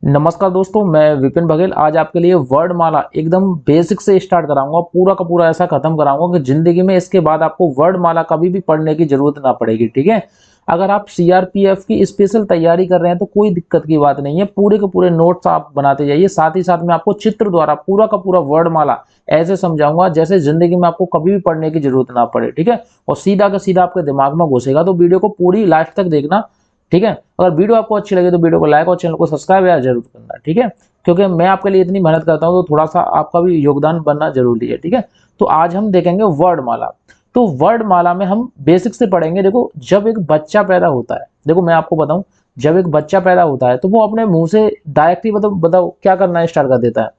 नमस्कार दोस्तों, मैं विपिन बघेल आज आपके लिए वर्णमाला एकदम बेसिक से स्टार्ट कराऊंगा। पूरा का पूरा ऐसा खत्म कराऊंगा कि जिंदगी में इसके बाद आपको वर्णमाला कभी भी पढ़ने की जरूरत ना पड़ेगी। ठीक है। अगर आप सीआरपीएफ की स्पेशल तैयारी कर रहे हैं तो कोई दिक्कत की बात नहीं है। पूरे के पूरे नोट्स आप बनाते जाइए। साथ ही साथ में आपको चित्र द्वारा पूरा का पूरा वर्णमाला ऐसे समझाऊंगा जैसे जिंदगी में आपको कभी भी पढ़ने की जरूरत ना पड़े। ठीक है। और सीधा का सीधा आपके दिमाग में घुसेगा। तो वीडियो को पूरी लास्ट तक देखना। ठीक है। अगर वीडियो आपको अच्छी लगे तो वीडियो को लाइक और चैनल को सब्सक्राइब यार जरूर करना। ठीक है। क्योंकि मैं आपके लिए इतनी मेहनत करता हूं तो थोड़ा सा आपका भी योगदान बनना जरूरी है। ठीक है। तो आज हम देखेंगे वर्णमाला। तो वर्णमाला में हम बेसिक से पढ़ेंगे। देखो, जब एक बच्चा पैदा होता है, देखो मैं आपको बताऊं, जब एक बच्चा पैदा होता है तो वो अपने मुंह से डायरेक्टली बताओ क्या करना स्टार्ट कर देता है।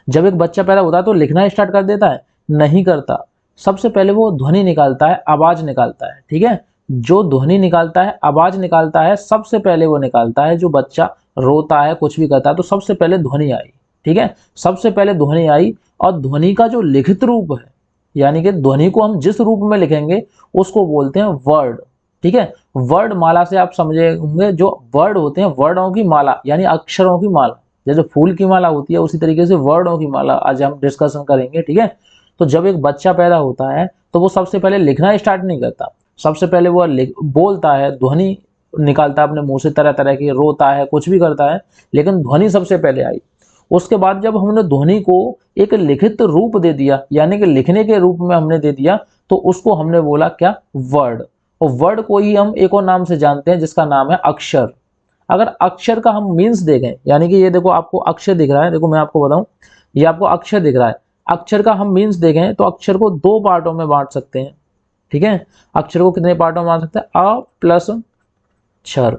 जब एक बच्चा पैदा होता है तो लिखना स्टार्ट कर देता है? नहीं करता। सबसे पहले वो ध्वनि निकालता है, आवाज निकालता है। ठीक है। जो ध्वनि निकालता है, आवाज निकालता है, सबसे पहले वो निकालता है। जो बच्चा रोता है, कुछ भी करता है, तो सबसे पहले ध्वनि आई। ठीक है। सबसे पहले ध्वनि आई। और ध्वनि का जो लिखित रूप है, यानी कि ध्वनि को हम जिस रूप में लिखेंगे उसको बोलते हैं वर्ड। ठीक है। वर्ड माला से आप समझे होंगे, जो वर्ड होते हैं वर्णों की माला, यानी अक्षरों की माला। जैसे फूल की माला होती है उसी तरीके से वर्णों की माला आज हम डिस्कशन करेंगे। ठीक है। तो जब एक बच्चा पैदा होता है तो वो सबसे पहले लिखना स्टार्ट नहीं करता। सबसे पहले वो बोलता है, ध्वनि निकालता है अपने मुंह से, तरह तरह की, रोता है, कुछ भी करता है, लेकिन ध्वनि सबसे पहले आई। उसके बाद जब हमने ध्वनि को एक लिखित रूप दे दिया, यानी कि लिखने के रूप में हमने दे दिया, तो उसको हमने बोला क्या? वर्ड। और वर्ड को ही हम एक और नाम से जानते हैं जिसका नाम है अक्षर। अगर अक्षर का हम मीन्स देखें, यानी कि ये देखो आपको अक्षर दिख रहा है, देखो मैं आपको बताऊं, ये आपको अक्षर दिख रहा है। अक्षर का हम मीन्स देखें तो अक्षर को दो पार्टों में बांट सकते हैं। ठीक है। अक्षर को कितने पार्टों में बांट सकते हैं? अ प्लस क्षर।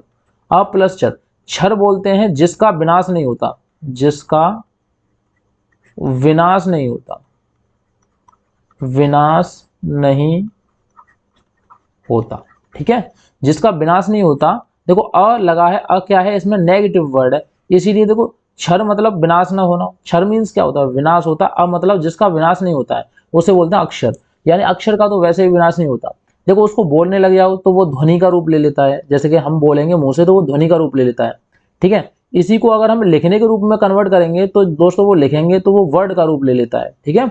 अ प्लस क्षर। क्षर बोलते हैं जिसका विनाश नहीं होता, जिसका विनाश नहीं होता, विनाश नहीं होता। ठीक है। जिसका विनाश नहीं होता। देखो अ लगा है, अ क्या है? इसमें नेगेटिव वर्ड है, इसीलिए देखो क्षर मतलब विनाश ना होना। क्षर मीन्स क्या होता है? विनाश होता है। अ मतलब जिसका विनाश नहीं होता है, उसे बोलते हैं अक्षर। यानी अक्षर का तो वैसे ही विनाश नहीं होता। देखो उसको बोलने लग जाओ तो वो ध्वनि का रूप ले लेता है। जैसे कि हम बोलेंगे मुंह से तो वो ध्वनि का रूप ले लेता है। ठीक है। इसी को अगर हम लिखने के रूप में कन्वर्ट करेंगे तो दोस्तों वो लिखेंगे तो वो वर्ड का रूप ले लेता है। ठीक है।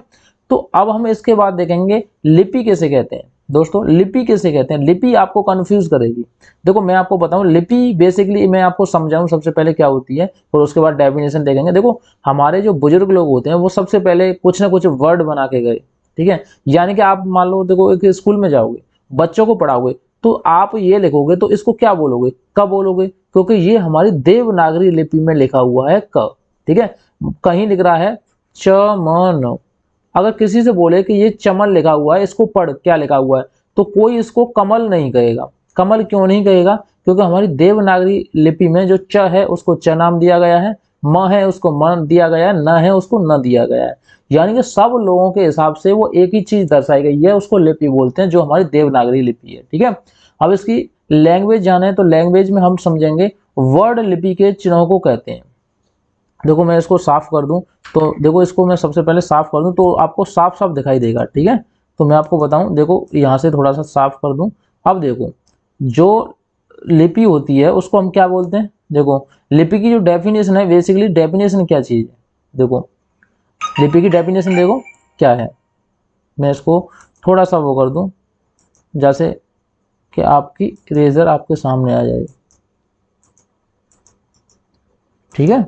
तो अब हम इसके बाद देखेंगे लिपि किसे कहते हैं। दोस्तों लिपि किसे कहते हैं? लिपि आपको कंफ्यूज करेगी। देखो मैं आपको बताऊं, लिपि बेसिकली मैं आपको समझाऊं सबसे पहले क्या होती है, और उसके बाद डेफिनेशन देखेंगे। देखो हमारे जो बुजुर्ग लोग होते हैं वो सबसे पहले कुछ ना कुछ वर्ड बना के गए। ठीक है। यानी कि आप मान लो, देखो एक स्कूल में जाओगे, बच्चों को पढ़ाओगे, तो आप ये लिखोगे तो इसको क्या बोलोगे? क बोलोगे, क्योंकि ये हमारी देवनागरी लिपि में लिखा हुआ है क। ठीक है। कहीं लिख रहा है च म न। अगर किसी से बोले कि ये चमन लिखा हुआ है, इसको पढ़, क्या लिखा हुआ है, तो कोई इसको कमल नहीं कहेगा। कमल क्यों नहीं कहेगा? क्योंकि हमारी देवनागरी लिपि में जो च है उसको च नाम दिया गया है, म है उसको म दिया गया है, न है उसको न दिया गया है। यानी कि सब लोगों के हिसाब से वो एक ही चीज दर्शाई गई है, उसको लिपि बोलते हैं, जो हमारी देवनागरी लिपि है। ठीक है। अब इसकी लैंग्वेज जाने तो लैंग्वेज में हम समझेंगे वर्ड लिपि के चिन्हों को कहते हैं। देखो मैं इसको साफ कर दूं, तो देखो इसको मैं सबसे पहले साफ कर दूं तो आपको साफ साफ दिखाई देगा। ठीक है। तो मैं आपको बताऊं, देखो यहाँ से थोड़ा सा साफ कर दूं। अब देखो, जो लिपि होती है उसको हम क्या बोलते हैं? देखो लिपि की जो डेफिनेशन है, बेसिकली डेफिनेशन क्या चीज है, देखो लिपि की डेफिनेशन देखो क्या है। मैं इसको थोड़ा सा वो कर दूं, जैसे कि आपकी इरेजर आपके सामने आ जाए। ठीक है।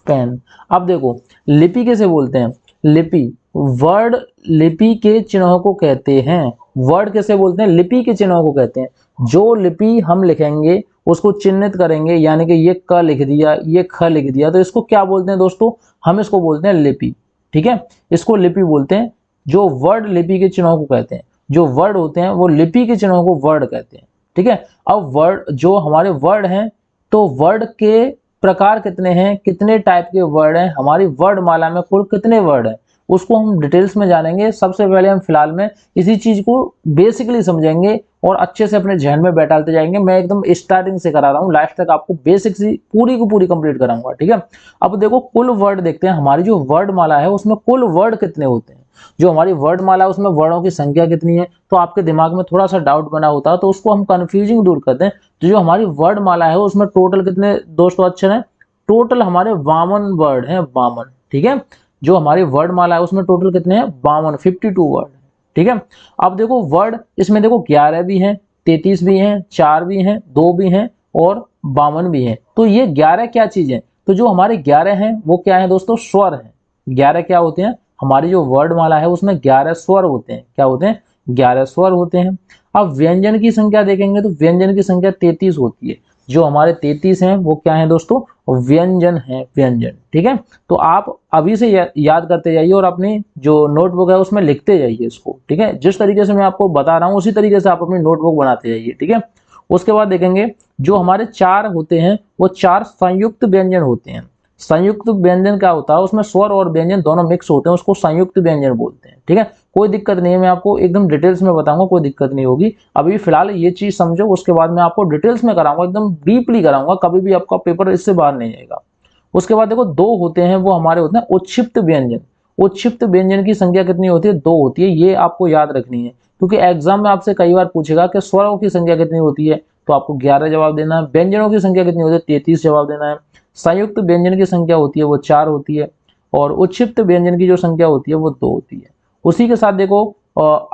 पेन। अब देखो लिपि कैसे बोलते हैं? लिपि, वर्ड लिपि के चिन्हों को कहते हैं। वर्ड कैसे बोलते हैं? लिपि के चिन्हों को कहते हैं। जो लिपि हम लिखेंगे उसको चिन्हित करेंगे, यानी कि ये क लिख दिया, ये ख लिख दिया, तो इसको क्या बोलते हैं दोस्तों? हम इसको बोलते हैं लिपि। ठीक है। इसको लिपि बोलते हैं। जो वर्ड लिपि के चिन्हों को कहते हैं, जो वर्ड होते हैं वो लिपि के चिन्हों को वर्ड कहते हैं। ठीक है। अब वर्ड, जो हमारे वर्ड हैं, तो वर्ड के प्रकार कितने हैं, कितने टाइप के वर्ड हैं, हमारी वर्ड माला में कुल कितने वर्ड हैं, उसको हम डिटेल्स में जानेंगे। सबसे पहले हम फिलहाल में इसी चीज को बेसिकली समझेंगे और अच्छे से अपने जहन में बैठाते जाएंगे। मैं एकदम स्टार्टिंग से करा रहा हूँ, लास्ट तक आपको बेसिक सी पूरी की पूरी कंप्लीट कराऊंगा। ठीक है। अब देखो कुल वर्ड देखते हैं, हमारी जो वर्ड माला है उसमें कुल वर्ड कितने होते हैं। जो हमारी वर्णमाला है उसमें वर्णों की संख्या कितनी है, तो आपके दिमाग में थोड़ा सा डाउट बना होता है, तो उसको हम कंफ्यूजिंग दूर करते हैं। तो जो हमारी वर्णमाला है उसमें टोटल कितने दोस्तों अक्षर हैं, टोटल हमारे 52 वर्ड हैं, 52। ठीक है, जो हमारी वर्णमाला है उसमें टोटल कितने हैं, 52, 52 वर्ड। ठीक है, अब देखो वर्ड इसमें देखो 11 भी हैं, 33 भी हैं, 4 भी हैं, 2 भी हैं और 52 भी हैं। तो ये 11 क्या चीज है, तो जो हमारे 11 हैं वो क्या है दोस्तों, स्वर हैं। 11 क्या होते हैं, हमारी जो वर्णमाला है उसमें 11 स्वर होते हैं। क्या होते हैं, 11 स्वर होते हैं। अब व्यंजन की संख्या देखेंगे तो व्यंजन की संख्या 33 होती है। जो हमारे 33 हैं वो क्या है दोस्तों, व्यंजन है, व्यंजन। ठीक है, तो आप अभी से याद करते जाइए और अपनी जो नोटबुक है उसमें लिखते जाइए इसको। ठीक है, जिस तरीके से मैं आपको बता रहा हूँ उसी तरीके से आप अपनी नोटबुक बनाते जाइए। ठीक है, उसके बाद देखेंगे जो हमारे 4 होते हैं वो 4 संयुक्त व्यंजन होते हैं। संयुक्त व्यंजन क्या होता है, उसमें स्वर और व्यंजन दोनों मिक्स होते हैं, उसको संयुक्त व्यंजन बोलते हैं। ठीक है, कोई दिक्कत नहीं है, मैं आपको एकदम डिटेल्स में बताऊंगा, कोई दिक्कत नहीं होगी। अभी फिलहाल ये चीज समझो, उसके बाद मैं आपको डिटेल्स में कराऊंगा, एकदम डीपली कराऊंगा, कभी भी आपका पेपर इससे बाहर नहीं जाएगा। उसके बाद देखो 2 होते हैं, वो हमारे होते हैं उच्छिप्त व्यंजन। उच्छिप्त व्यंजन की संख्या कितनी होती है, 2 होती है। ये आपको याद रखनी है, क्योंकि एग्जाम में आपसे कई बार पूछेगा कि स्वरों की संख्या कितनी होती है, तो आपको 11 जवाब देना है। व्यंजनों की संख्या कितनी होती है, 33 जवाब देना है। संयुक्त व्यंजन की संख्या होती है वो 4 होती है, और उच्छिप्त व्यंजन की जो संख्या होती है वो 2 होती है। उसी के साथ देखो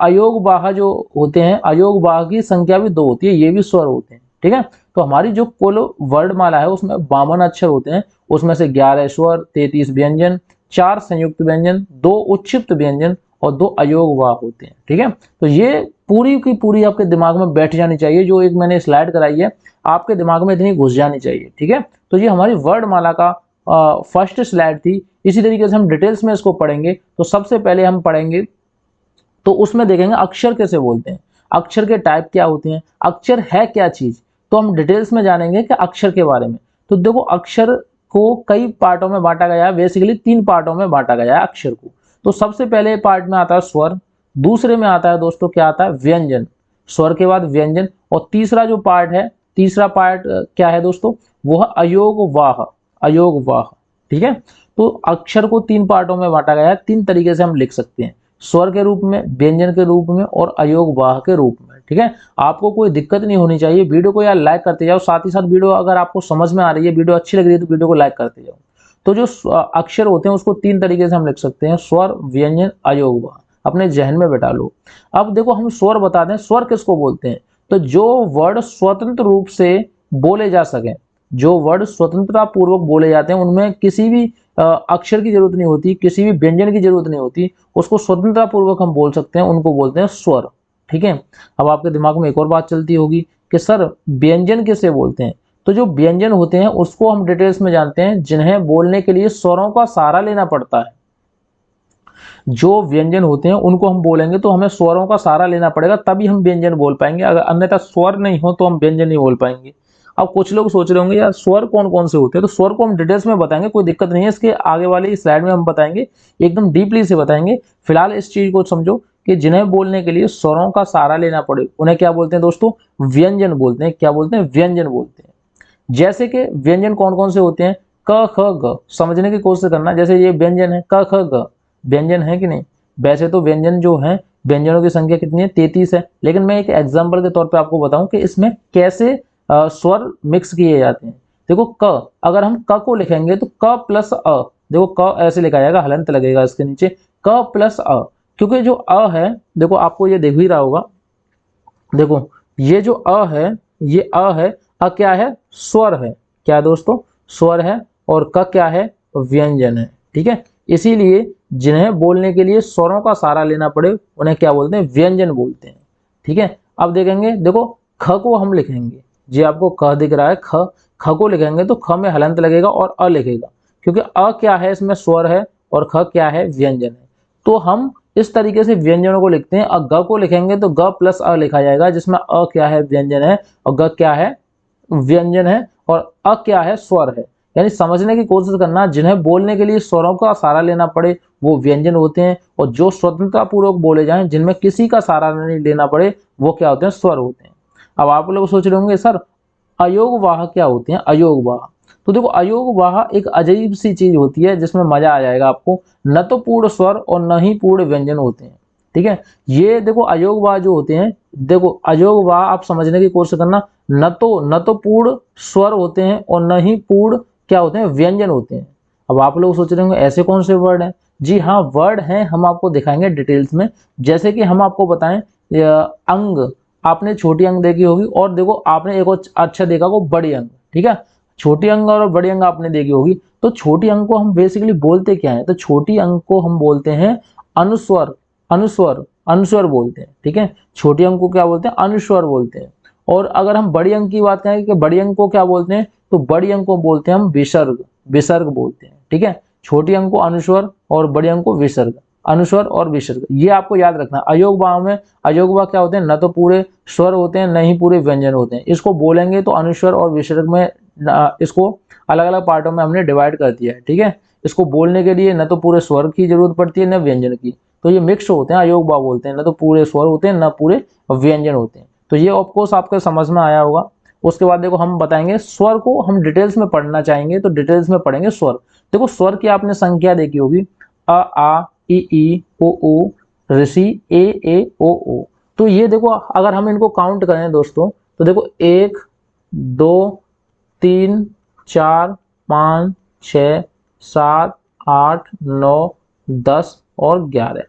अयोगवाह जो होते हैं, अयोगवाह की संख्या भी 2 होती है, ये भी स्वर होते हैं। ठीक है, तो हमारी जो कुल वर्णमाला है उसमें 52 अक्षर होते हैं, उसमें से 11 स्वर, 33 व्यंजन, 4 संयुक्त व्यंजन, 2 उच्छिप्त व्यंजन और 2 अयोगवाह होते हैं। ठीक है, तो ये पूरी की पूरी आपके दिमाग में बैठ जानी चाहिए, जो एक मैंने स्लाइड कराई है आपके दिमाग में इतनी घुस जानी चाहिए। ठीक है, तो ये हमारी वर्णमाला का फर्स्ट स्लाइड थी। इसी तरीके से हम डिटेल्स में इसको पढ़ेंगे। तो सबसे पहले हम पढ़ेंगे तो उसमें देखेंगे अक्षर कैसे बोलते हैं, अक्षर के टाइप क्या होते हैं, अक्षर है क्या चीज, तो हम डिटेल्स में जानेंगे कि अक्षर के बारे में। तो देखो अक्षर को कई पार्टों में बांटा गया है, बेसिकली 3 पार्टों में बांटा गया है अक्षर को। तो सबसे पहले पार्ट में आता है स्वर, दूसरे में आता है दोस्तों क्या आता है, व्यंजन, स्वर के बाद व्यंजन, और तीसरा जो पार्ट है, तीसरा पार्ट क्या है दोस्तों, वो है अयोगवाह, अयोगवाह। ठीक है, तो अक्षर को 3 पार्टों में बांटा गया है, 3 तरीके से हम लिख सकते हैं, स्वर के रूप में, व्यंजन के रूप में और अयोगवाह के रूप में। ठीक है, आपको कोई दिक्कत नहीं होनी चाहिए। वीडियो को यार लाइक करते जाओ, साथ ही साथ वीडियो अगर आपको समझ में आ रही है, वीडियो अच्छी लग रही है तो वीडियो को लाइक करते जाओ। तो जो अक्षर होते हैं उसको 3 तरीके से हम लिख सकते हैं, स्वर, व्यंजन, अयोगवाह। अपने जहन में बैठा लो। अब देखो हम स्वर बता दें, स्वर किसको बोलते हैं, तो जो वर्ड स्वतंत्र रूप से बोले जा सके, जो वर्ड स्वतंत्रता पूर्वक बोले जाते हैं, उनमें किसी भी अक्षर की जरूरत नहीं होती, किसी भी व्यंजन की जरूरत नहीं होती, उसको स्वतंत्रता पूर्वक हम बोल सकते हैं, उनको बोलते हैं स्वर। ठीक है, अब आपके दिमाग में एक और बात चलती होगी कि सर व्यंजन किसे बोलते हैं, तो जो व्यंजन होते हैं उसको हम डिटेल्स में जानते हैं, जिन्हें बोलने के लिए स्वरों का सहारा लेना पड़ता है। जो व्यंजन होते हैं उनको हम बोलेंगे तो हमें स्वरों का सहारा लेना पड़ेगा, तभी हम व्यंजन बोल पाएंगे, अगर अन्यथा स्वर नहीं हो तो हम व्यंजन नहीं बोल पाएंगे। अब कुछ लोग सोच रहे होंगे यार स्वर कौन कौन से होते हैं, तो स्वर को हम डिटेल्स में बताएंगे, कोई दिक्कत नहीं है, इसके आगे वाली स्लाइड में हम बताएंगे, एकदम डीपली से बताएंगे। फिलहाल इस चीज को समझो कि जिन्हें बोलने के लिए स्वरों का सहारा लेना पड़े उन्हें क्या बोलते हैं दोस्तों, व्यंजन बोलते हैं। क्या बोलते हैं, व्यंजन बोलते हैं। जैसे कि व्यंजन कौन कौन से होते हैं, क ख ग, समझने की कोशिश करना। जैसे ये व्यंजन है, क ख ग व्यंजन है कि नहीं, वैसे तो व्यंजन जो है, व्यंजनों की संख्या कितनी है, 33 है, लेकिन मैं एक एग्जांपल के तौर पे आपको बताऊं कि इसमें कैसे स्वर मिक्स किए जाते हैं। देखो क, अगर हम क को लिखेंगे तो क प्लस अ, देखो क ऐसे लिखा जाएगा, हलंत लगेगा इसके नीचे, क प्लस अ, क्योंकि जो अ है, देखो आपको ये दिख ही रहा होगा, देखो ये जो अ है, ये अ है, अ क्या है, स्वर है। क्या दोस्तों, स्वर है, और क क्या है, व्यंजन है। ठीक है, इसीलिए जिन्हें बोलने के लिए स्वरों का सहारा लेना पड़े उन्हें क्या बोलते हैं, व्यंजन बोलते हैं। ठीक है, अब देखेंगे, देखो ख को हम लिखेंगे, जी आपको क दिख रहा है, ख, ख को लिखेंगे तो ख में हलंत लगेगा और अ लिखेगा, क्योंकि अ क्या है, इसमें स्वर है, और ख क्या है, व्यंजन है। तो हम इस तरीके से व्यंजनों को लिखते हैं। और ग को लिखेंगे तो ग प्लस अ लिखा जाएगा, जिसमें अ क्या है, व्यंजन है, और ग क्या है, व्यंजन है, और अ क्या है, स्वर है। यानी समझने की कोशिश करना, जिन्हें बोलने के लिए स्वरों का सहारा लेना पड़े वो व्यंजन होते हैं, और जो स्वतंत्रता पूर्वक बोले जाएं, जिनमें किसी का सहारा नहीं लेना पड़े, वो क्या होते हैं, स्वर होते हैं। अब आप लोग सोच रहे होंगे सर अयोगवाह क्या होते हैं, अयोगवाह, तो देखो अयोग वाह एक अजीब सी चीज होती है जिसमें मजा आ जाएगा आपको। न तो पूर्ण स्वर और न ही पूर्ण व्यंजन होते हैं, ठीक है। ये देखो अयोग वाह जो होते हैं, देखो अयोग वाह आप समझने की कोशिश करना, न तो पूर्ण स्वर होते हैं और न ही पूर्ण क्या होते हैं, व्यंजन होते हैं। अब आप लोग सोच रहे होंगे ऐसे कौन से वर्ड हैं। जी हाँ, वर्ड हैं, हम आपको दिखाएंगे डिटेल्स में। जैसे कि हम आपको बताएं अंग, आपने छोटी अंग देखी होगी, और देखो आपने एक और अच्छा देखा वो बड़ी अंग, ठीक है। छोटी अंग और बड़ी अंग आपने देखी होगी। तो छोटी अंग को हम बेसिकली बोलते क्या है, तो छोटी अंग को हम बोलते हैं अनुस्वर, अनुस्वर, अनुस्वर बोलते हैं, ठीक है। छोटी अंग को क्या बोलते हैं, अनुस्वर बोलते हैं। और अगर हम बड़ी अंग की बात करें कि बड़ी अंग को क्या बोलते हैं, तो बड़ी अंग को बोलते हैं हम विसर्ग, विसर्ग बोलते हैं, ठीक है। छोटी अंग को अनुस्वर और बड़ी अंग को विसर्ग, अनुस्वर और विसर्ग, ये आपको याद रखना। अयोग वाह में, अयोग वाह क्या होते हैं, न तो पूरे स्वर होते हैं न ही पूरे व्यंजन होते हैं। इसको बोलेंगे तो अनुस्वर और विसर्ग में इसको अलग अलग पार्टों में हमने डिवाइड कर दिया है, ठीक है। इसको बोलने के लिए न तो पूरे स्वर की जरूरत पड़ती है न व्यंजन की, तो ये मिक्स होते हैं, अयोग वाह बोलते हैं। न तो पूरे स्वर होते हैं न पूरे व्यंजन होते हैं। तो ये ऑफकोर्स आपके समझ में आया होगा। उसके बाद देखो हम बताएंगे स्वर को, हम डिटेल्स में पढ़ना चाहेंगे तो डिटेल्स में पढ़ेंगे स्वर। देखो स्वर की आपने संख्या देखी होगी, अ आ ई ओ ऋषि ए ओ। तो ये देखो अगर हम इनको काउंट करें दोस्तों, तो देखो 1 2 3 4 5 6 7 8 9 10 और 11।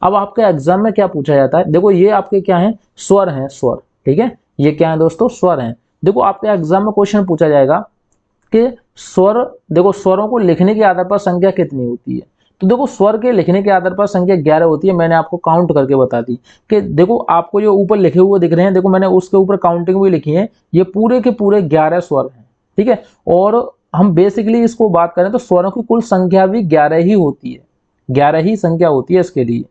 अब आपके एग्जाम में क्या पूछा जाता है, देखो ये आपके क्या है, स्वर हैं, स्वर, ठीक है। ये क्या है दोस्तों, स्वर हैं। देखो आपके एग्जाम में क्वेश्चन पूछा जाएगा कि स्वर, देखो स्वरों को लिखने के आधार पर संख्या कितनी होती है। तो देखो स्वर के लिखने के आधार पर संख्या 11 होती है। मैंने आपको काउंट करके बता दी कि देखो आपको जो ऊपर लिखे हुए दिख रहे हैं, देखो मैंने उसके ऊपर काउंटिंग भी लिखी है, ये पूरे के पूरे 11 स्वर हैं, ठीक है। और हम बेसिकली इसको बात करें तो स्वरों की कुल संख्या भी 11 ही होती है, 11 ही संख्या होती है इसके लिए।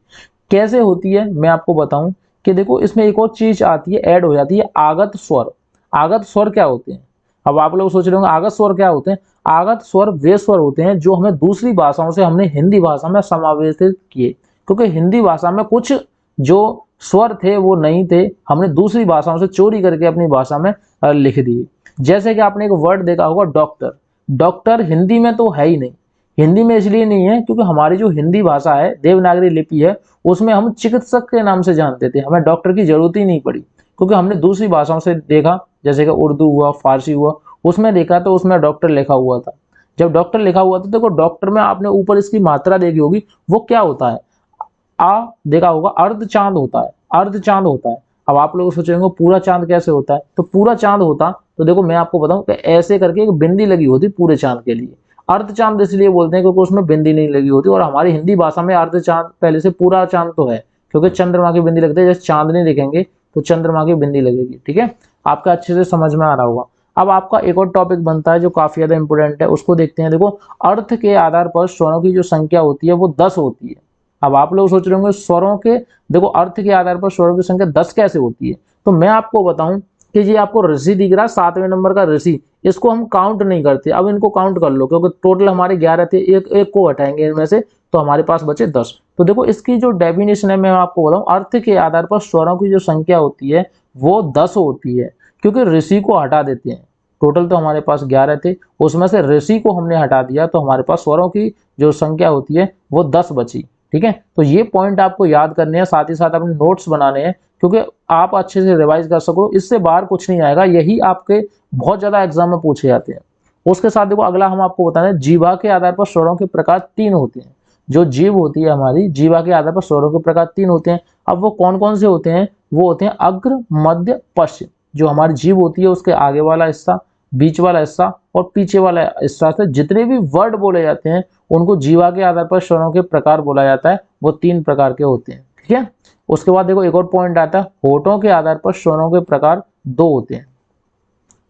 कैसे होती है मैं आपको बताऊं कि देखो इसमें एक और चीज आती है, ऐड हो जाती है, आगत स्वर। आगत स्वर क्या होते हैं, अब आप लोग सोच रहे होंगे आगत स्वर क्या होते हैं। आगत स्वर वे स्वर होते हैं जो हमें दूसरी भाषाओं से हमने हिंदी भाषा में समावेशित किए, क्योंकि हिंदी भाषा में कुछ जो स्वर थे वो नहीं थे, हमने दूसरी भाषाओं से चोरी करके अपनी भाषा में लिख दिए। जैसे कि आपने एक वर्ड देखा होगा डॉक्टर, डॉक्टर हिंदी में तो है ही नहीं। हिंदी में इसलिए नहीं है क्योंकि हमारी जो हिंदी भाषा है, देवनागरी लिपि है, उसमें हम चिकित्सक के नाम से जानते थे, हमें डॉक्टर की जरूरत ही नहीं पड़ी, क्योंकि हमने दूसरी भाषाओं से देखा, जैसे कि उर्दू हुआ, फारसी हुआ, उसमें देखा तो उसमें डॉक्टर लिखा हुआ था। जब डॉक्टर लिखा हुआ था, देखो डॉक्टर में आपने ऊपर इसकी मात्रा देखी होगी, वो क्या होता है, आ देखा होगा, अर्ध चांद होता है, अर्ध चांद होता है। अब आप लोग सोचेंगे पूरा चांद कैसे होता है, तो पूरा चांद होता तो देखो मैं आपको बताऊं कि ऐसे करके एक बिंदी लगी होती पूरे चांद के लिए। अर्ध चांद इसलिए बोलते हैं क्योंकि उसमें बिंदी नहीं लगी होती, और हमारी हिंदी भाषा में अर्ध चांद पहले से पूरा चांद तो है, क्योंकि चंद्रमा की बिंदी लगती है, जैसे चांदनी दिखेंगे तो चंद्रमा की बिंदी लगेगी, ठीक है। आपका अच्छे से समझ में आ रहा होगा। अब आपका एक और टॉपिक बनता है जो काफी ज्यादा इंपोर्टेंट है, उसको देखते हैं। देखो अर्थ के आधार पर स्वरों की जो संख्या होती है वो 10 होती है। अब आप लोग सोच रहे होंगे स्वरों के, देखो अर्थ के आधार पर स्वरों की संख्या 10 कैसे होती है, तो मैं आपको बताऊं कि ये आपको ऋषि दिख रहा है, 7वें नंबर का ऋषि, इसको हम काउंट नहीं करते। अब इनको काउंट कर लो, क्योंकि टोटल हमारे 11 थे, एक एक को हटाएंगे इनमें से तो हमारे पास बचे 10। तो देखो इसकी जो डेफिनेशन है मैं आपको बताऊं, अर्थ के आधार पर स्वरों की जो संख्या होती है वो 10 होती है, क्योंकि ऋषि को हटा देते हैं। टोटल तो हमारे पास 11 थे, उसमें से ऋषि को हमने हटा दिया तो हमारे पास स्वरों की जो संख्या होती है वो 10 बची, ठीक है। तो ये पॉइंट आपको याद करने हैं, साथ ही साथ अपने नोट्स बनाने हैं, क्योंकि आप अच्छे से रिवाइज कर सको, इससे बाहर कुछ नहीं आएगा, यही आपके बहुत ज्यादा एग्जाम में पूछे जाते हैं। उसके साथ देखो अगला हम आपको बताने, जीवा के आधार पर स्वरों के प्रकार 3 होते हैं। जो जीव होती है हमारी, जीवा के आधार पर स्वरों के प्रकार 3 होते हैं। अब वो कौन कौन से होते हैं, वो होते हैं अग्र, मध्य, पश्चिम। जो हमारी जीव होती है उसके आगे वाला हिस्सा, बीच वाला हिस्सा और पीछे वाला हिस्सा से जितने भी वर्ड बोले जाते हैं उनको जीवा के आधार पर स्वरों के प्रकार बोला जाता है, वो 3 प्रकार के होते हैं, ठीक है। उसके बाद देखो एक और पॉइंट आता है, होठों के आधार पर स्वरों के प्रकार 2 होते हैं।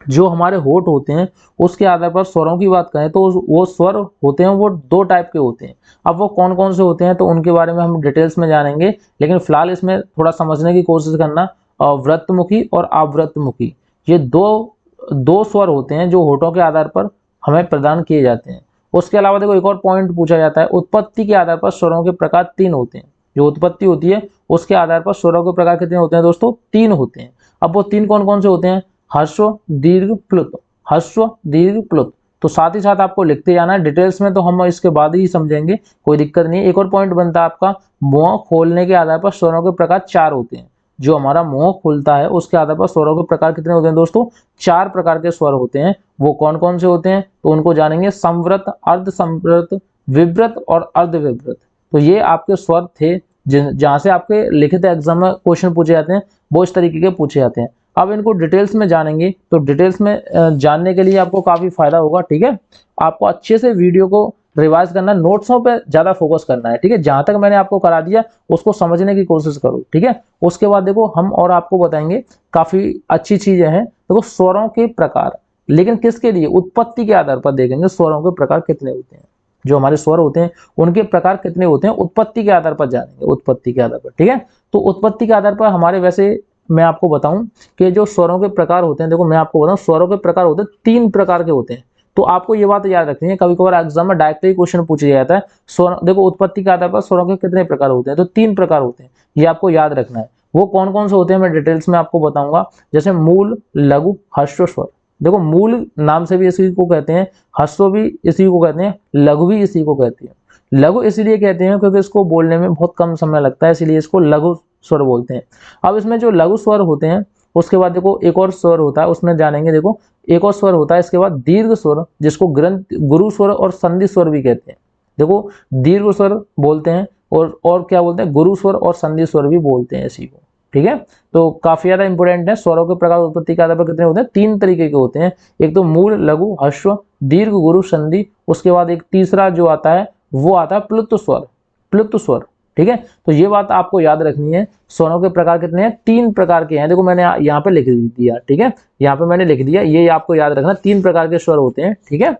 जो हमारे होठ होते हैं उसके आधार पर स्वरों की बात करें तो वो स्वर होते हैं वो 2 टाइप के होते हैं। अब वो कौन कौन से होते हैं तो उनके बारे में हम डिटेल्स में जानेंगे, लेकिन फिलहाल इसमें थोड़ा समझने की कोशिश करना। वृत्तमुखी और अवृत्तमुखी, ये दो स्वर होते हैं जो होठों के आधार पर हमें प्रदान किए जाते हैं। उसके अलावा देखो एक और पॉइंट पूछा जाता है, उत्पत्ति के आधार पर स्वरों के प्रकार 3 होते हैं। जो उत्पत्ति होती है उसके आधार पर स्वरों के प्रकार कितने होते हैं दोस्तों, 3 होते हैं। अब वो 3 कौन कौन से होते हैं, ह्रस्व, दीर्घ, प्लुत। ह्रस्व, दीर्घ, प्लुत, तो साथ ही साथ आपको लिखते जाना है। डिटेल्स में तो हम इसके बाद ही समझेंगे, कोई दिक्कत नहीं है। एक और पॉइंट बनता है आपका, मुंह खोलने के आधार पर स्वरों के प्रकार 4 होते हैं। जो हमारा मुंह खुलता है उसके आधार पर स्वरों के प्रकार कितने होते हैं दोस्तों? 4 प्रकार के स्वर होते हैं। वो कौन कौन से होते हैं तो उनको जानेंगे। संवृत, अर्ध संवृत, विव्रत और अर्धविव्रत। तो ये आपके स्वर थे जहां से आपके लिखित एग्जाम में क्वेश्चन पूछे जाते हैं, वो इस तरीके के पूछे जाते हैं। अब इनको डिटेल्स में जानेंगे, तो डिटेल्स में जानने के लिए आपको काफी फायदा होगा, ठीक है। आपको अच्छे से वीडियो को रिवाइज करना, नोट्सों पे ज्यादा फोकस करना है, ठीक है। जहां तक मैंने आपको करा दिया उसको समझने की कोशिश करो, ठीक है। उसके बाद देखो हम और आपको बताएंगे काफी अच्छी चीजें हैं। देखो स्वरों के प्रकार, लेकिन किसके लिए? उत्पत्ति के आधार पर देखेंगे स्वरों के प्रकार कितने होते हैं। जो हमारे स्वर होते हैं उनके प्रकार कितने होते हैं, उत्पत्ति के आधार पर जानेंगे, उत्पत्ति के आधार पर, ठीक है। तो उत्पत्ति के आधार पर हमारे, वैसे मैं आपको बताऊं कि जो स्वरों के प्रकार होते हैं, देखो मैं आपको बताऊं स्वरों के प्रकार होते हैं 3 प्रकार के होते हैं। तो आपको ये बात याद रखनी है, कभी कभार एग्जाम में डायरेक्ट ही क्वेश्चन पूछा जाता है स्वर, देखो उत्पत्ति के आधार पर स्वरों के कितने प्रकार होते हैं, तो 3 प्रकार होते हैं, ये आपको याद रखना है। वो कौन कौन से होते हैं मैं डिटेल्स में आपको बताऊंगा। जैसे मूल, लघु, ह्रस्व स्वर। देखो मूल नाम से भी इसी को कहते हैं, ह्रस्व भी इसी को कहते हैं, लघु भी इसी को कहते हैं। लघु इसलिए कहते हैं क्योंकि इसको बोलने में बहुत कम समय लगता है, इसलिए इसको लघु स्वर बोलते हैं। अब इसमें जो लघु स्वर होते हैं, उसके बाद देखो एक और स्वर होता है, उसमें जानेंगे। देखो एक और स्वर होता है इसके बाद दीर्घ स्वर, जिसको ग्रंथ गुरु स्वर और संधि स्वर भी कहते हैं। देखो दीर्घ स्वर बोलते हैं और क्या बोलते हैं, गुरु स्वर और संधि स्वर भी बोलते हैं इसी को, ठीक है। तो काफी ज्यादा इंपॉर्टेंट है। स्वरों के प्रकार उत्पत्ति के आधार पर कितने होते हैं? 3 तरीके के होते हैं। एक तो मूल, लघु, ह्रस्व, दीर्घ, गुरु, संधि। उसके बाद एक तीसरा जो आता है वो आता है प्लुत स्वर, प्लुत स्वर, ठीक है। तो ये बात आपको याद रखनी है। स्वरों के प्रकार कितने हैं? 3 प्रकार के हैं। देखो मैंने यहाँ पे लिख दिया, ठीक है, यहाँ पे मैंने लिख दिया, ये आपको याद रखना 3 प्रकार के स्वर होते हैं, ठीक है।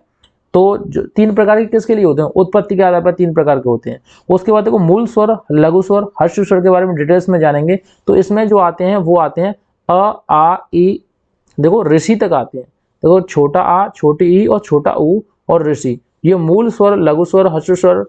तो जो 3 प्रकार के किसके लिए होते हैं? उत्पत्ति के आधार पर 3 प्रकार के होते हैं। उसके बाद देखो मूल स्वर, लघु स्वर, ह्रस्व स्वर के बारे में डिटेल्स में जानेंगे। तो इसमें जो आते हैं वो आते हैं अ, आ, ई, देखो ऋषि तक आते हैं। देखो छोटा आ, छोटी ई और छोटा ऊ और ऋषि, ये मूल स्वर, लघु स्वर, ह्रस्व स्वर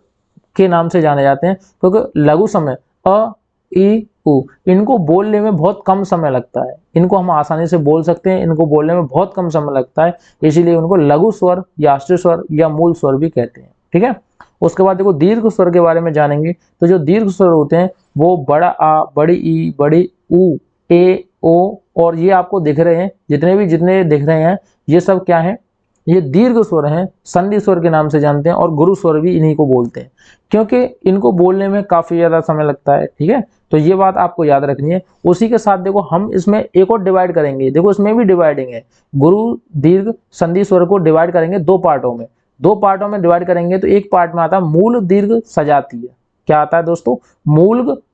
के नाम से जाने जाते हैं। क्योंकि लघु समय अ, ई, उ, इनको बोलने में बहुत कम समय लगता है, इनको हम आसानी से बोल सकते हैं, इनको बोलने में बहुत कम समय लगता है, इसीलिए उनको लघु स्वर या ह्रस्व स्वर या मूल स्वर भी कहते हैं, ठीक है। उसके बाद देखो दीर्घ स्वर के बारे में जानेंगे। तो जो दीर्घ स्वर होते हैं वो बड़ा आ, बड़ी ई, बड़ी ऊ, ए, ओ, और ये आपको दिख रहे हैं, जितने दिख रहे हैं ये सब क्या है? ये दीर्घ स्वर हैं, संधि स्वर के नाम से जानते हैं, और गुरु स्वर भी इन्हीं को बोलते हैं, क्योंकि इनको बोलने में काफी ज्यादा समय लगता है, ठीक है। तो ये बात आपको याद रखनी है। उसी के साथ देखो हम इसमें एक और डिवाइड करेंगे। देखो इसमें भी डिवाइडिंग है, गुरु, दीर्घ, संधि स्वर को डिवाइड करेंगे 2 पार्टों में। 2 पार्टों में डिवाइड करेंगे तो एक पार्ट में आता है मूल, दीर्घ, सजातीय। क्या आता है दोस्तों?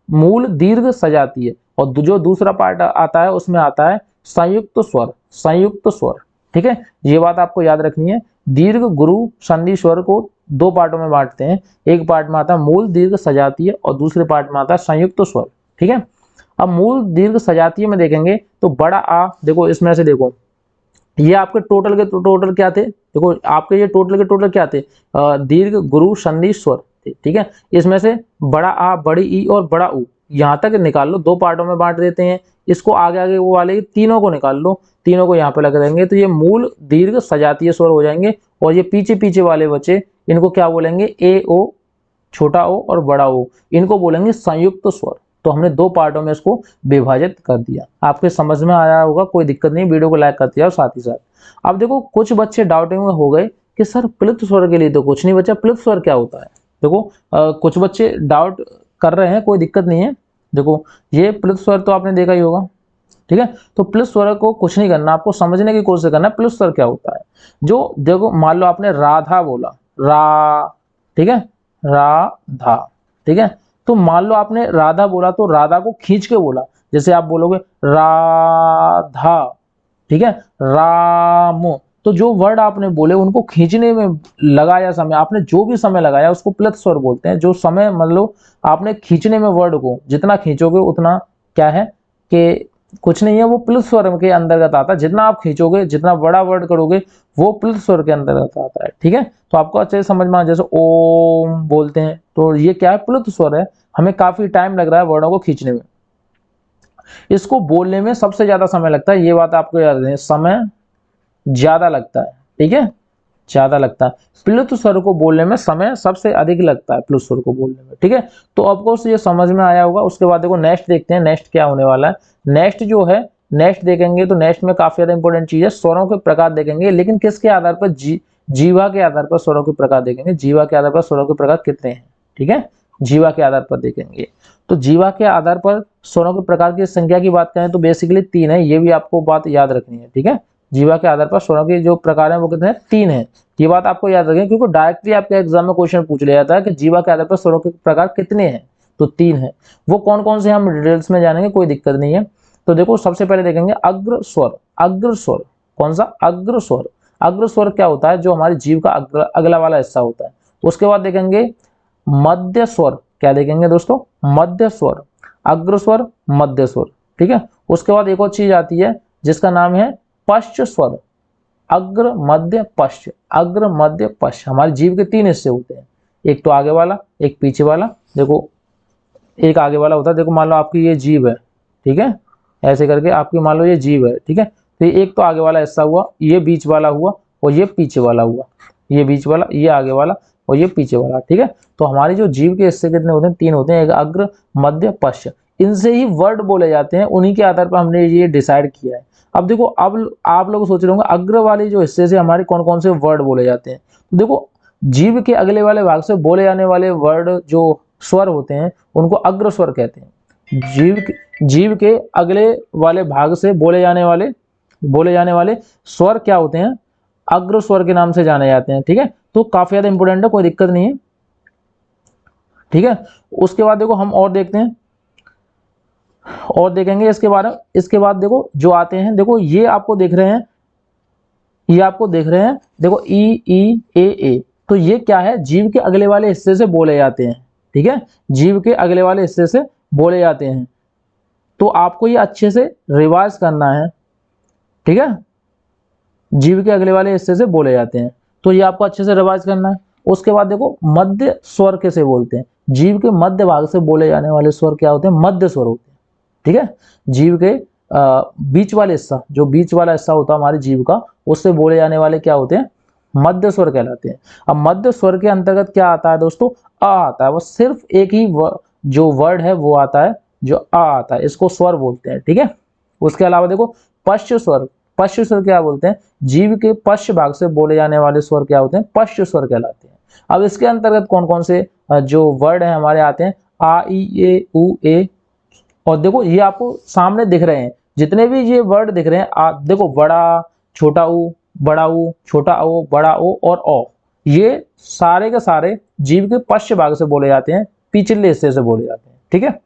मूल, दीर्घ, सजातीय। और जो दूसरा पार्ट आता है उसमें आता है संयुक्त स्वर, संयुक्त स्वर, ठीक है। ये बात आपको याद रखनी है। दीर्घ, गुरु, संधि स्वर को 2 पार्टों में बांटते हैं। एक पार्ट में आता है मूल, दीर्घ, सजातीय, और दूसरे पार्ट में आता है संयुक्त स्वर, ठीक है। अब मूल, दीर्घ, सजातीय में देखेंगे तो बड़ा आ, देखो इसमें से देखो ये आपके टोटल के टोटल क्या थे? देखो आपके ये टोटल के टोटल क्या थे? दीर्घ, गुरु, संधि, स्वर थे, ठीक है। इसमें से बड़ा आ, बड़ी ई और बड़ा ऊ यहाँ तक निकाल लो, 2 पार्टों में बांट देते हैं। इसको आगे आगे वो वाले तीनों को निकाल लो, तीनों को यहाँ पे लगा देंगे तो ये मूल, दीर्घ, सजातीय स्वर हो जाएंगे। और ये पीछे पीछे वाले बचे, इनको क्या बोलेंगे? ए, ओ, छोटा ओ और बड़ा ओ, इनको बोलेंगे संयुक्त स्वर। तो हमने 2 पार्टों में इसको विभाजित कर दिया। आपके समझ में आया होगा, कोई दिक्कत नहीं, वीडियो को लाइक कर दिया और साथ ही साथ। अब देखो कुछ बच्चे डाउटिंग में हो गए कि सर प्लुत स्वर के लिए तो कुछ नहीं बचा, प्लुत स्वर क्या होता है? देखो कुछ बच्चे डाउट कर रहे हैं, कोई दिक्कत नहीं है। देखो ये प्लुत स्वर तो आपने देखा ही होगा, ठीक है। तो प्लुत स्वर को कुछ नहीं करना, आपको समझने की कोशिश करना है प्लुत स्वर क्या होता है। जो देखो मान लो आपने राधा बोला, रा, ठीक है, राधा, ठीक है। तो मान लो आपने राधा बोला तो राधा को खींच के बोला, जैसे आप बोलोगे राधा, ठीक है, राम। तो जो वर्ड आपने बोले उनको खींचने में लगाया समय, आपने जो भी समय लगाया उसको प्लुत स्वर बोलते हैं। जो समय मतलब आपने खींचने में वर्ड को जितना खींचोगे उतना क्या है कि कुछ नहीं है, वो प्लुत स्वर के अंतर्गत आता है। जितना आप खींचोगे, जितना बड़ा वर्ड करोगे, वो प्लुत स्वर के अंतर्गत आता है, ठीक है। तो आपको अच्छे से समझ में आ, जैसे ओम बोलते हैं तो ये क्या है? प्लुत स्वर है। हमें काफी टाइम लग रहा है वर्डों को खींचने में, इसको बोलने में सबसे ज्यादा समय लगता है। ये बात आपको याद रखनी है, समय ज्यादा लगता है, ठीक है। ज्यादा लगता है। प्लुत स्वर को बोलने में समय सबसे अधिक लगता है, प्लुत स्वर को बोलने में, ठीक है। तो ऑफकोर्स ये समझ में आया होगा। उसके बाद देखो नेक्स्ट देखते हैं, नेक्स्ट क्या होने वाला है। नेक्स्ट जो है, नेक्स्ट देखेंगे तो नेक्स्ट में काफी ज्यादा इंपॉर्टेंट चीज है, स्वरों के प्रकार देखेंगे, लेकिन किसके आधार पर, जीवा के आधार पर स्वरों के प्रकार देखेंगे। जीवा के आधार पर स्वरों के प्रकार कितने हैं, ठीक है, जीवा के आधार पर देखेंगे। तो जीवा के आधार पर स्वरों के प्रकार की संख्या की बात करें तो बेसिकली 3 है, ये भी आपको बात याद रखनी है, ठीक है। जीवा के आधार पर स्वरों के जो प्रकार हैं वो कितने हैं, 3 है। ये बात आपको याद रखें, क्योंकि डायरेक्टली आपके एग्जाम में क्वेश्चन पूछ लिया जाता है कि जीवा के आधार पर स्वरों के प्रकार कितने हैं, तो 3 है। वो कौन कौन से हम डिटेल्स में जानेंगे, कोई दिक्कत नहीं है। तो देखो सबसे पहले देखेंगे अग्र स्वर। अग्र स्वर कौन सा, अग्र स्वर। अग्र स्वर क्या होता है, जो हमारी जीभ का अगला वाला हिस्सा होता है। उसके बाद देखेंगे मध्य स्वर। क्या देखेंगे दोस्तों, मध्य स्वर। अग्र स्वर, मध्य स्वर, ठीक है। उसके बाद एक और चीज आती है जिसका नाम है पश्च स्वर। अग्र मध्य पश्च, अग्र मध्य पश्च। हमारी जीभ के 3 हिस्से होते हैं, एक तो आगे वाला, एक पीछे वाला। देखो एक आगे वाला होता है, देखो मान लो आपकी ये जीभ है, ठीक है, ऐसे करके आपकी मान लो ये जीभ है, ठीक है। तो एक तो आगे वाला हिस्सा हुआ, ये बीच वाला हुआ, और ये पीछे वाला हुआ। ये बीच वाला, ये आगे वाला, और ये पीछे वाला, ठीक है। तो हमारी जो जीभ के हिस्से कितने होते हैं, 3 होते हैं, एक अग्र मध्य पश्च। इनसे ही वर्ड बोले जाते हैं, उन्हीं के आधार पर हमने ये डिसाइड किया है। अब देखो, अब आप लोग सोच रहे होंगे अग्र वाले जो हिस्से से हमारे कौन कौन से वर्ड बोले जाते हैं। तो देखो जीभ के अगले वाले भाग से बोले जाने वाले वर्ड जो स्वर होते हैं उनको अग्र स्वर कहते हैं। जीभ के अगले वाले भाग से बोले जाने वाले स्वर क्या होते हैं, अग्र स्वर के नाम से जाने जाते हैं, ठीक है। तो काफी ज्यादा इंपोर्टेंट है, कोई दिक्कत नहीं है, ठीक है। उसके बाद देखो हम और देखते हैं, और देखेंगे इसके बारे में। इसके बाद देखो जो आते हैं, देखो ये आपको देख रहे हैं, ये आपको देख रहे हैं, देखो ई ई ए। तो ये क्या है, जीभ के अगले वाले हिस्से से बोले जाते हैं, ठीक है। जीभ के अगले वाले हिस्से से बोले जाते हैं। तो आपको ये अच्छे से रिवाइज करना है, ठीक है। जीभ के अगले वाले हिस्से से बोले जाते हैं, तो ये आपको अच्छे से रिवाइज करना है। उसके बाद देखो मध्य स्वर कैसे बोलते हैं। जीभ के मध्य भाग से बोले जाने वाले स्वर क्या होते हैं, मध्य स्वर होते हैं, ठीक है। जीभ के बीच वाले हिस्सा, जो बीच वाला हिस्सा होता है हमारी जीभ का, उससे बोले जाने वाले क्या होते हैं, मध्य स्वर कहलाते हैं। अब मध्य स्वर के अंतर्गत क्या आता है दोस्तों, अ आता है। वो सिर्फ एक ही जो वर्ड है वो आता है, जो अ आता है, इसको स्वर बोलते हैं, ठीक है। उसके अलावा देखो पश्च स्वर। पश्च स्वर क्या बोलते हैं, जीभ के पश्च भाग से बोले जाने वाले स्वर क्या होते हैं, पश्च स्वर कहलाते हैं। अब इसके अंतर्गत कौन कौन से जो वर्ड है हमारे आते हैं, आ ई ए उ ए। और देखो ये आपको सामने दिख रहे हैं, जितने भी ये वर्ड दिख रहे हैं, देखो बड़ा, छोटा ऊ, बड़ा ऊ, छोटा ओ, बड़ा ओ और ओ, ये सारे के सारे जीभ के पश्च भाग से बोले जाते हैं, पिछले हिस्से से बोले जाते हैं, ठीक है।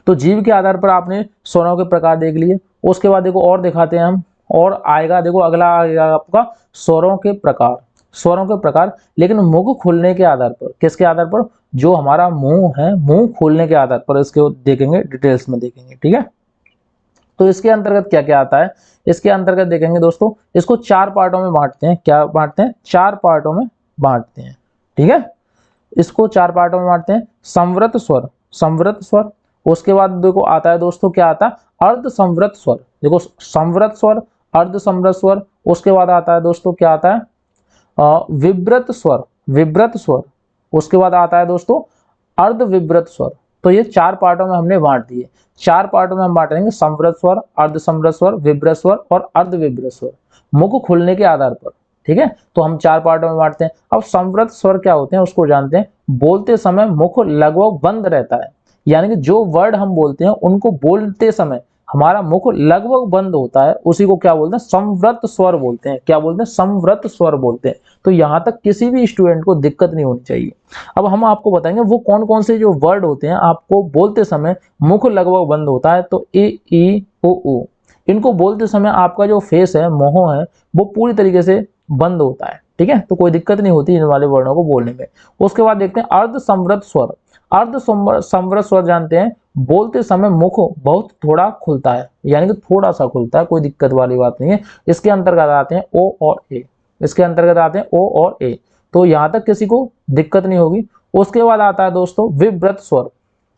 तो जीभ के आधार पर आपने स्वरों के प्रकार देख लिए। उसके बाद देखो और दिखाते हैं हम, और आएगा, देखो अगला आएगा आपका स्वरों के प्रकार। स्वरों के प्रकार, लेकिन मुख खुलने के आधार पर, किसके आधार पर, जो हमारा मुंह है, मुंह खोलने के आधार पर इसके देखेंगे, डिटेल्स में देखेंगे, ठीक है। तो इसके अंतर्गत क्या क्या आता है, इसके अंतर्गत देखेंगे दोस्तों, इसको 4 पार्टों में बांटते हैं। क्या बांटते हैं, 4 पार्टों में बांटते हैं, ठीक है। इसको 4 पार्टों में बांटते हैं। संवृत स्वर, संवृत स्वर। उसके बाद देखो आता है दोस्तों, क्या आता है, अर्ध संवृत स्वर। देखो संवृत स्वर, अर्ध संवृत स्वर। उसके बाद आता है दोस्तों, क्या आता है, विव्रत स्वर, विव्रत स्वर। उसके बाद आता है दोस्तों अर्ध विव्रत स्वर। तो ये 4 पार्टों में हमने बांट दिए। 4 पार्टों में हम बांटेंगे, संवृत स्वर, अर्ध संवृत स्वर, विव्रत स्वर और अर्ध विव्रत स्वर, मुख खुलने के आधार पर, ठीक है। तो हम 4 पार्टों में बांटते हैं। अब संवृत स्वर क्या होते हैं उसको जानते हैं। बोलते समय मुख लगभग बंद रहता है, यानी कि जो वर्ड हम बोलते हैं उनको बोलते समय हमारा मुख लगभग बंद होता है, उसी को क्या बोलते हैं, संवृत स्वर बोलते हैं। क्या बोलते हैं, संवृत स्वर बोलते हैं। तो यहां तक किसी भी स्टूडेंट को दिक्कत नहीं होनी चाहिए। अब हम आपको बताएंगे वो कौन कौन से जो वर्ड होते हैं आपको बोलते समय मुख लगभग बंद होता है। तो ए ई ओ ऊ, इनको बोलते समय आपका जो फेस है, मुंह है, वो पूरी तरीके से बंद होता है, ठीक है। तो कोई दिक्कत नहीं होती इन वाले वर्णों को बोलने में। उसके बाद देखते हैं अर्ध संवृत स्वर। अर्ध संवृत स्वर जानते हैं, बोलते समय मुख बहुत थोड़ा खुलता है, यानी कि थोड़ा सा खुलता है, कोई दिक्कत वाली बात नहीं है। इसके अंतर्गत आते हैं ओ और ए, इसके अंतर्गत आते हैं ओ और ए। तो यहां तक किसी को दिक्कत नहीं होगी। उसके बाद आता है दोस्तों विव्रत स्वर।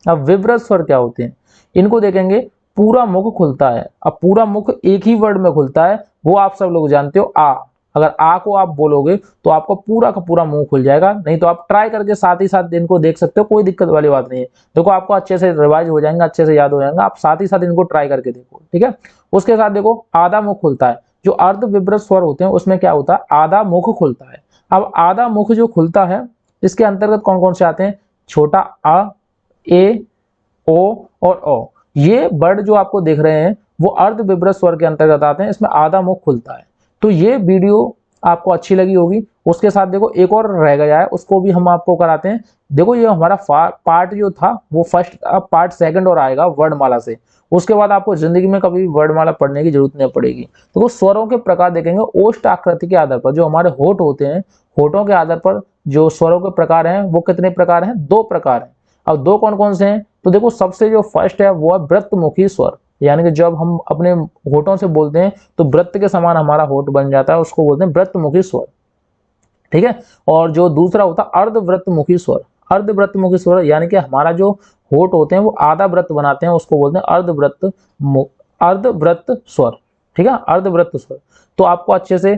अब विव्रत स्वर क्या होते हैं, इनको देखेंगे। पूरा मुख खुलता है। अब पूरा मुख एक ही वर्ड में खुलता है, वो आप सब लोग जानते हो, आ। अगर आ को आप बोलोगे तो आपका पूरा का पूरा मुंह खुल जाएगा। नहीं तो आप ट्राई करके साथ ही साथ इनको देख सकते हो, कोई दिक्कत वाली बात नहीं है। देखो आपको अच्छे से रिवाइज हो जाएंगे, अच्छे से याद हो जाएंगे, आप साथ ही साथ इनको ट्राई करके देखो, ठीक है। उसके साथ देखो आधा मुख खुलता है। जो अर्ध विब्रत स्वर होते हैं उसमें क्या होता है, आधा मुख खुलता है। अब आधा मुख जो खुलता है इसके अंतर्गत कौन कौन से आते हैं, छोटा आ, ए, ओ और ओ। ये वर्ड जो आपको दिख रहे हैं वो अर्ध विब्रत स्वर के अंतर्गत आते हैं, इसमें आधा मुख खुलता है। तो ये वीडियो आपको अच्छी लगी होगी। उसके साथ देखो एक और रह गया है, उसको भी हम आपको कराते हैं। देखो ये हमारा पार्ट जो था वो फर्स्ट, अब पार्ट सेकंड और आएगा वर्णमाला से। उसके बाद आपको जिंदगी में कभी भी वर्णमाला पढ़ने की जरूरत नहीं पड़ेगी। तो वो स्वरों के प्रकार देखेंगे ओष्ठ आकृति के आधार पर। जो हमारे होठ होते हैं, होठों के आधार पर जो स्वरों के प्रकार हैं वो कितने प्रकार हैं, 2 प्रकार हैं। अब 2 कौन कौन से हैं, तो देखो सबसे जो फर्स्ट है वो है वृत्तमुखी स्वर। यानी कि जब हम अपने होठों से बोलते हैं तो वृत्त के समान हमारा होठ बन जाता है, उसको बोलते हैं वृत्तमुखी स्वर, ठीक है। और जो दूसरा होता है अर्धवृत्तमुखी स्वर। अर्धवृत्तमुखी स्वर यानी कि हमारा जो होठ होते हैं वो आधा वृत्त बनाते हैं, उसको बोलते हैं अर्धवृत्त स्वर, ठीक है, अर्धवृत्त स्वर। तो आपको अच्छे से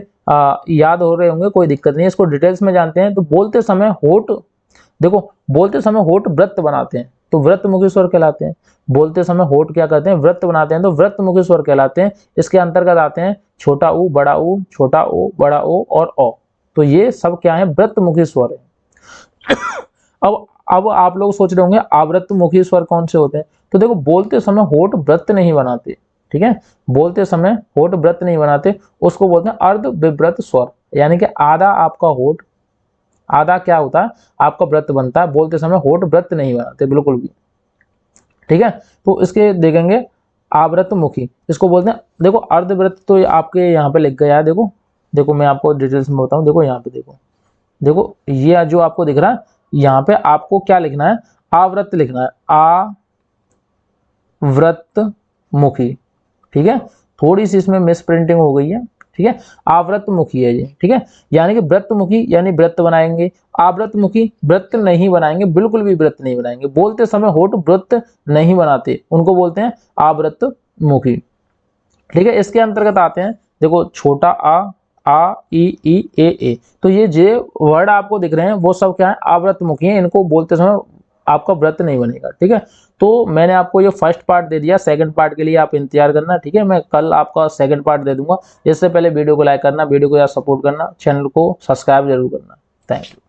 याद हो रहे होंगे, कोई दिक्कत नहीं है। इसको डिटेल्स में जानते हैं। तो बोलते समय होठ, देखो बोलते समय होठ वृत्त बनाते हैं तो वृत्तमुखी स्वर कहलाते हैं। बोलते समय होठ क्या करते हैं, वृत्त बनाते हैं तो वृत्तमुखी स्वर कहलाते हैं। इसके अंतर्गत आते हैं छोटा ऊ, बड़ा ऊ, छोटा ओ, बड़ा ओ और ओ। तो ये सब क्या है, वृत्तमुखी स्वर है। अब आप लोग सोच रहे होंगे आवृत्तमुखी स्वर कौन से होते हैं। तो देखो बोलते समय होठ वृत्त नहीं बनाते, ठीक है, बोलते समय होठ वृत्त नहीं बनाते, उसको बोलते हैं अर्ध विव्रत स्वर। यानी कि आधा आपका होठ, आधा क्या होता है आपका वृत्त बनता है, बोलते समय होठ वृत्त नहीं बनाते बिल्कुल भी, ठीक है। तो इसके देखेंगे आवृत्तमुखी, इसको बोलते हैं। देखो अर्धवृत्त तो आपके यहाँ पे लिख गया है, देखो देखो मैं आपको डिटेल्स में बताऊं। देखो यहाँ पे देखो, देखो ये जो आपको दिख रहा है यहाँ पे आपको क्या लिखना है, आवृत्त लिखना है, आवृत्तमुखी, ठीक है। थोड़ी सी इसमें मिस प्रिंटिंग हो गई है, ठीक है। आवृत्तमुखी है ये, ठीक है। यानी कि वृत्तमुखी यानी वृत्त बनाएंगे, आवृत्तमुखी वृत्त नहीं बनाएंगे, बिल्कुल भी वृत्त नहीं बनाएंगे। बोलते समय होठ वृत्त नहीं बनाते, उनको बोलते हैं आवृत्तमुखी, ठीक है। इसके अंतर्गत आते हैं देखो छोटा आ, ई, ए। तो ये जे वर्ड आपको दिख रहे हैं वो सब क्या है, आवृत्तमुखी हैं। इनको बोलते समय आपका व्रत नहीं बनेगा, ठीक है। तो मैंने आपको ये फर्स्ट पार्ट दे दिया, सेकंड पार्ट के लिए आप इंतजार करना, ठीक है। मैं कल आपका सेकंड पार्ट दे दूंगा। इससे पहले वीडियो को लाइक करना, वीडियो को यार सपोर्ट करना, चैनल को सब्सक्राइब जरूर करना। Thank you.